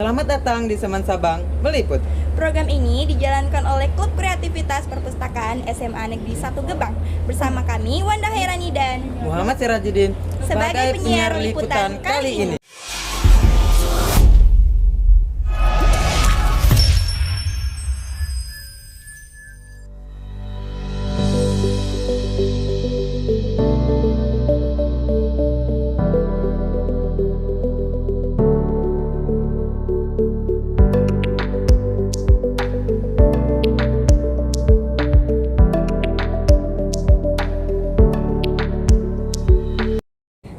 Selamat datang di Seman Sabang Meliput. Program ini dijalankan oleh Klub Kreativitas Perpustakaan SMA Negeri 1 Gebang bersama kami Wanda Hairani dan Muhammad Sirajuddin sebagai penyiar liputan kali ini.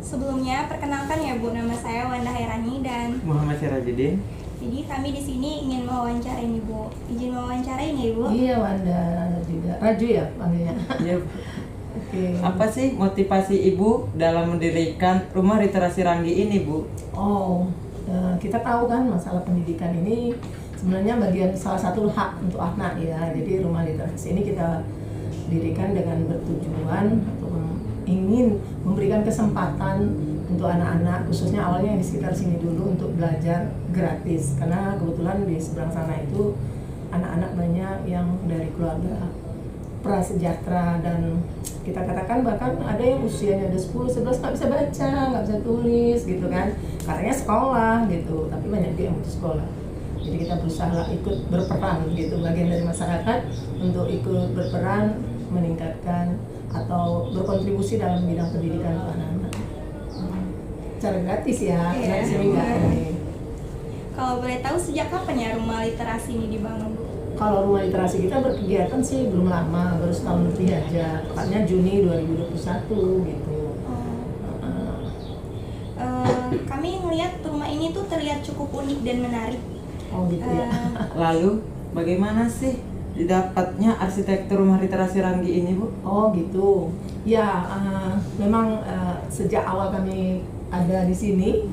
Sebelumnya, perkenalkan ya Bu, nama saya Wanda Hairani dan Muhammad Sirajuddin. jadi kami di sini ingin mewawancarai nih Bu. Izin mewawancarai nih Bu. Iya, Wanda juga. Raju ya panggilnya. Ya, Oke. apa sih motivasi Ibu dalam mendirikan Rumah Literasi Ranggi ini, Bu? Oh, kita tahu kan masalah pendidikan ini sebenarnya bagian salah satu hak untuk anak ya. Jadi rumah literasi ini kita dirikan dengan bertujuan atau ingin memberikan kesempatan untuk anak-anak, khususnya awalnya yang di sekitar sini dulu untuk belajar gratis. Karena kebetulan di seberang sana itu anak-anak banyak yang dari keluarga prasejahtera dan kita katakan bahkan ada yang usianya udah 10, 11 nggak bisa baca, nggak bisa tulis gitu kan. Katanya sekolah gitu, tapi banyak juga yang putus sekolah. Jadi kita berusaha ikut berperan gitu, bagian dari masyarakat untuk ikut berperan meningkatkan atau berkontribusi dalam bidang pendidikan untuk anak-anak. Cara gratis ya, Iya. di sini nggak ini. Kalau boleh tahu sejak kapan ya rumah literasi ini dibangun Bu? Kalau rumah literasi kita berkegiatan sih belum lama, baru setahun lebih aja, tepatnya Juni 2021 gitu. Kami melihat rumah ini tuh terlihat cukup unik dan menarik. Oh gitu ya. Lalu, bagaimana sih didapatnya arsitektur Rumah Literasi Ranggi ini, Bu? Oh gitu. Ya, memang sejak awal kami ada di sini,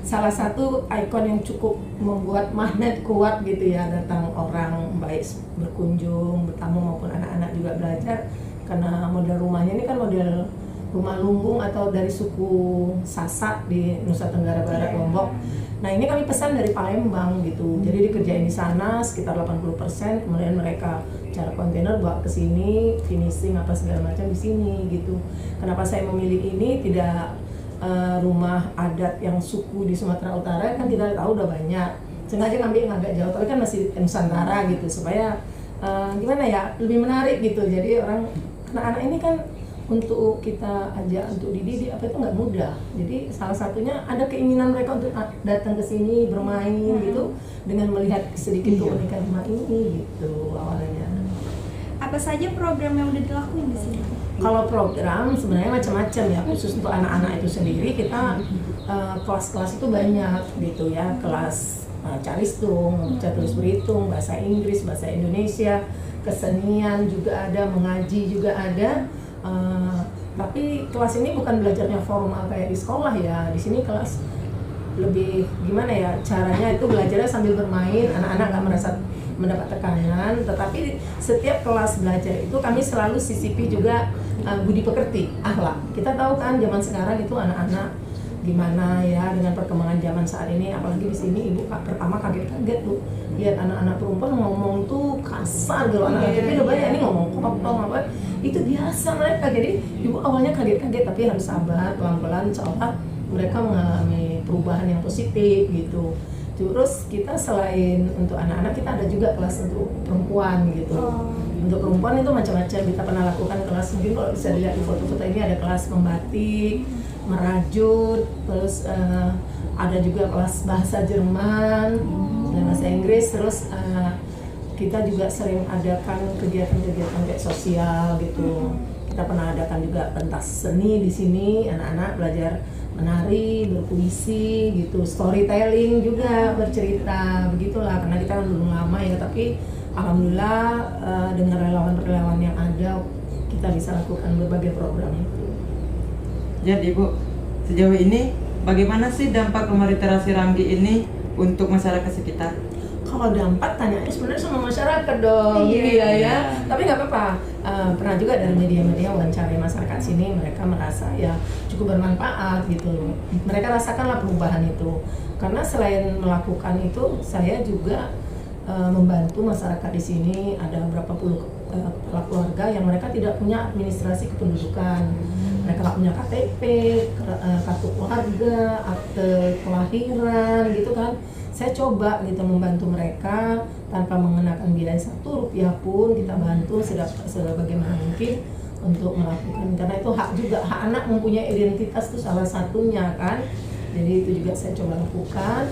salah satu ikon yang cukup membuat magnet kuat gitu ya, datang orang baik berkunjung, bertamu maupun anak-anak juga belajar, karena model rumahnya ini kan model rumah lumbung atau dari suku Sasak di Nusa Tenggara Barat, Lombok. Nah ini kami pesan dari Palembang gitu, jadi dikerjain di sana sekitar 80%, kemudian mereka cara kontainer bawa ke sini, finishing apa segala macam di sini gitu. Kenapa saya memilih ini, tidak rumah adat yang suku di Sumatera Utara kan kita tahu udah banyak. Sengaja ngambil yang agak jauh, tapi kan masih Nusantara gitu supaya gimana ya, lebih menarik gitu. Jadi orang anak-anak ini kan untuk kita ajak untuk dididik apa itu nggak mudah. Jadi salah satunya ada keinginan mereka untuk datang ke sini bermain gitu dengan melihat sedikit keunikan rumah ini gitu awalnya. Apa saja program yang udah dilakuin di sini? Kalau program sebenarnya macam-macam ya, khusus untuk anak-anak itu sendiri kita kelas-kelas itu banyak gitu ya, kelas calistung, baca tulis berhitung, bahasa Inggris, bahasa Indonesia, kesenian juga ada, mengaji juga ada. Tapi kelas ini bukan belajarnya formal kayak di sekolah ya. Di sini kelas lebih gimana ya, caranya itu belajarnya sambil bermain, anak-anak nggak merasa mendapat tekanan. Tetapi setiap kelas belajar itu kami selalu sisipi juga budi pekerti, akhlak. Kita tahu kan zaman sekarang itu anak-anak gimana ya dengan perkembangan zaman saat ini, apalagi di sini ibu pertama kaget-kaget tuh lihat anak-anak perempuan ngomong tuh kasar gitu, anak laki udah banyak ini ngomong kopong apa itu biasa mereka. Jadi ibu awalnya kaget-kaget tapi harus sabar, pelan-pelan seolah mereka mengalami perubahan yang positif gitu. Terus kita selain untuk anak-anak kita ada juga kelas untuk perempuan gitu. Untuk perempuan itu macam-macam, kita pernah lakukan kelas, mungkin kalau bisa dilihat di foto-foto ini ada kelas membatik, merajut, terus ada juga kelas bahasa Jerman dan bahasa Inggris. Terus kita juga sering adakan kegiatan-kegiatan kayak sosial gitu. Kita pernah adakan juga pentas seni di sini, anak-anak belajar menari, berpuisi gitu, storytelling juga, bercerita begitulah. Karena kita kan belum lama ya, tapi alhamdulillah dengan relawan-relawan yang ada kita bisa lakukan berbagai program itu. Jadi, Bu, sejauh ini bagaimana sih dampak Rumah Literasi Ranggi ini untuk masyarakat sekitar? Kalau dampak tanya sebenarnya sama masyarakat dong, Iya. ya. Tapi nggak apa-apa. Pernah juga dari media-media wawancara masyarakat sini, mereka merasa ya cukup bermanfaat gitu. Mereka rasakanlah perubahan itu. Karena selain melakukan itu, saya juga membantu masyarakat di sini. Ada beberapa puluh kepala keluarga yang mereka tidak punya administrasi kependudukan. Mereka nggak punya KTP, kartu keluarga, akte kelahiran gitu kan. Saya coba gitu membantu mereka tanpa mengenakan biaya Rp1 pun, kita bantu sebagaimana mungkin untuk melakukan, karena itu hak juga, hak anak mempunyai identitas itu salah satunya kan. Jadi itu juga saya coba lakukan,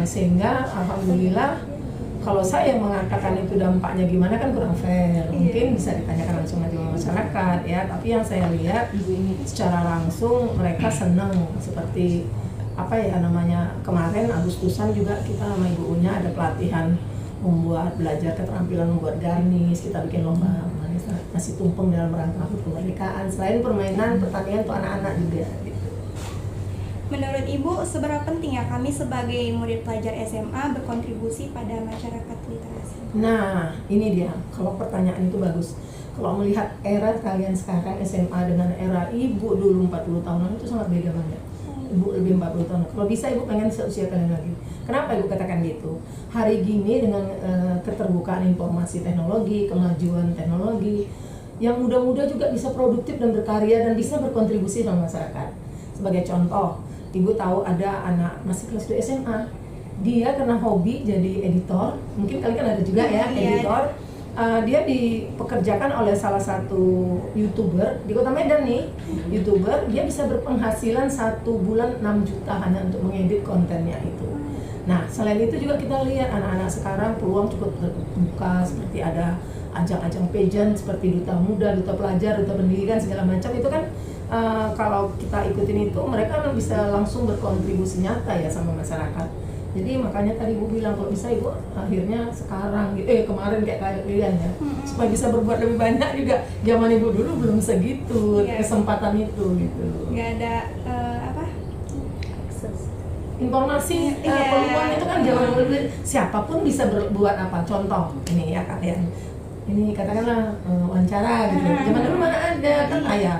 sehingga alhamdulillah kalau saya mengatakan itu dampaknya gimana kan kurang fair. Mungkin bisa ditanyakan langsung aja sama masyarakat ya, tapi yang saya lihat secara langsung mereka senang. Seperti apa ya namanya, kemarin Agustusan juga kita sama ibunya ada pelatihan belajar keterampilan membuat garnis, kita bikin lomba nasi tumpeng dalam rangka kemerdekaan. Selain permainan, pertandingan untuk anak-anak juga gitu. Menurut Ibu, seberapa penting ya kami sebagai murid pelajar SMA berkontribusi pada masyarakat literasi? Nah, ini dia. Kalau pertanyaan itu bagus. Kalau melihat era kalian sekarang SMA dengan era Ibu dulu 40 tahunan itu sangat beda banget. Ibu lebih 40 tahun. Kalau bisa Ibu pengen seusia kalian lagi. Kenapa Ibu katakan gitu? Hari gini dengan keterbukaan informasi teknologi, kemajuan teknologi, yang muda-muda juga bisa produktif dan berkarya dan bisa berkontribusi dalam masyarakat. Sebagai contoh, Ibu tahu ada anak masih kelas 2 SMA. Dia karena hobi jadi editor, mungkin kalian kan ada juga ya, editor. Dia dipekerjakan oleh salah satu YouTuber di Kota Medan nih. YouTuber, dia bisa berpenghasilan 1 bulan 6 juta hanya untuk mengedit kontennya itu. Nah, selain itu juga kita lihat anak-anak sekarang peluang cukup terbuka, seperti ada ajang-ajang pageant seperti Duta Muda, Duta Pelajar, Duta Pendidikan segala macam itu kan. Kalau kita ikutin itu, mereka bisa langsung berkontribusi nyata ya sama masyarakat. Jadi makanya tadi Ibu bilang kalau bisa Ibu akhirnya sekarang, kemarin kayak kalian ya, supaya bisa berbuat lebih banyak juga. Zaman Ibu dulu belum segitu kesempatan itu gitu. Nggak ada Informasi peluang itu kan zaman dulu siapapun bisa berbuat apa. Contoh ini ya kalian, ini katakanlah wawancara gitu. Zaman dulu mana ada kan ayah.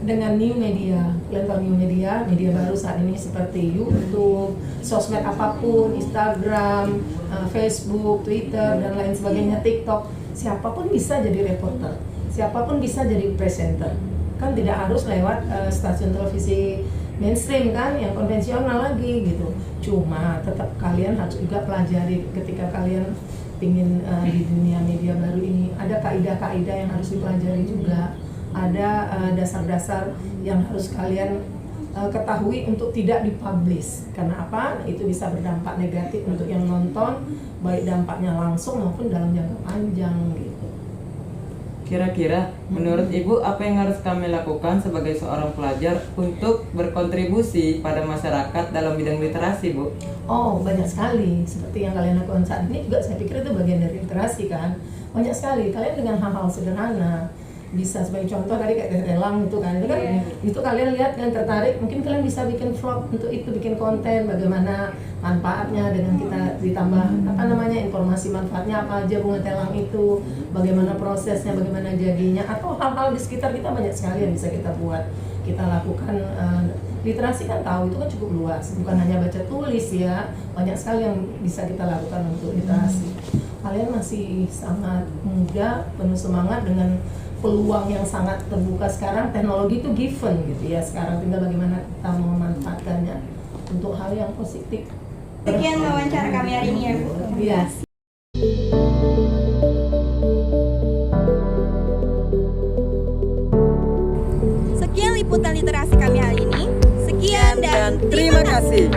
Dengan new media, kalian tahu new media baru saat ini seperti YouTube, sosmed apapun, Instagram, Facebook, Twitter, dan lain sebagainya, TikTok. Siapapun bisa jadi reporter, siapapun bisa jadi presenter. Kan tidak harus lewat stasiun televisi mainstream kan, yang konvensional lagi gitu. Cuma tetap kalian harus juga pelajari ketika kalian ingin di dunia media baru ini. Ada kaidah-kaidah yang harus dipelajari juga. Ada dasar-dasar yang harus kalian ketahui untuk tidak dipublish. Karena apa? Itu bisa berdampak negatif untuk yang nonton, baik dampaknya langsung maupun dalam jangka panjang gitu. Kira-kira menurut Ibu apa yang harus kami lakukan sebagai seorang pelajar untuk berkontribusi pada masyarakat dalam bidang literasi, Bu? Oh, banyak sekali. Seperti yang kalian lakukan saat ini juga saya pikir itu bagian dari literasi kan. Banyak sekali. Kalian dengan hal-hal sederhana bisa, sebagai contoh tadi kayak lelang itu kan, itu kan itu kalian lihat dan tertarik, mungkin kalian bisa bikin vlog untuk itu, bikin konten bagaimana manfaatnya dengan kita ditambah informasi manfaatnya apa aja bunga telang itu, bagaimana prosesnya, bagaimana jadinya, atau hal-hal di sekitar kita banyak sekali yang bisa kita buat, kita lakukan. Literasi kan tahu itu kan cukup luas, bukan hanya baca tulis ya, banyak sekali yang bisa kita lakukan untuk literasi. Kalian masih sangat muda, penuh semangat dengan peluang yang sangat terbuka sekarang. Teknologi itu given gitu ya, sekarang tinggal bagaimana kita memanfaatkannya untuk hal yang positif. Sekian wawancara kami hari ini ya Bu. Iya. Sekian liputan literasi kami hari ini. Sekian dan terima kasih.